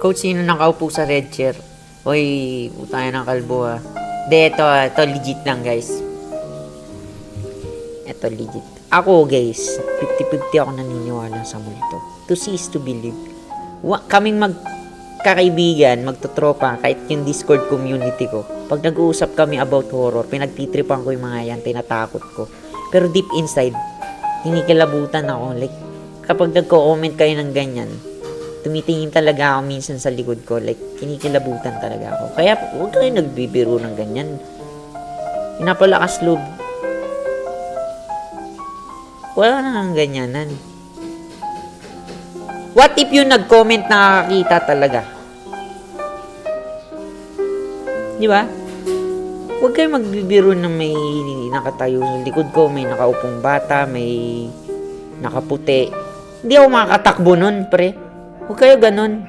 Coach, sino nakaupo sa red chair? Hoy, putaya ng kalbo ha. De, ito legit lang guys. Ito legit. Ako guys, 50-50 ako naniniwala sa multo. To see is to believe. Kaming magkakaibigan, magtotropa, kahit yung Discord community ko. Pag nag-uusap kami about horror, pinagtitripan ko yung mga yan, tinatakot ko. Pero deep inside, kinikilabutan ako. Like, kapag nagko-comment kayo ng ganyan, tumitingin talaga ako minsan sa likod ko. Like, kinikilabutan talaga ako. Kaya, huwag kayo nagbibiro ng ganyan. Pinapalakas loob. Wala na ng ganyanan. What if yung nag-comment nakakita talaga? Di ba? Huwag kayo magbibiro na may nakatayo sa likod ko, may nakaupong bata, may nakaputi. Hindi ako makakatakbo nun, pre. Huwag kayo ganun.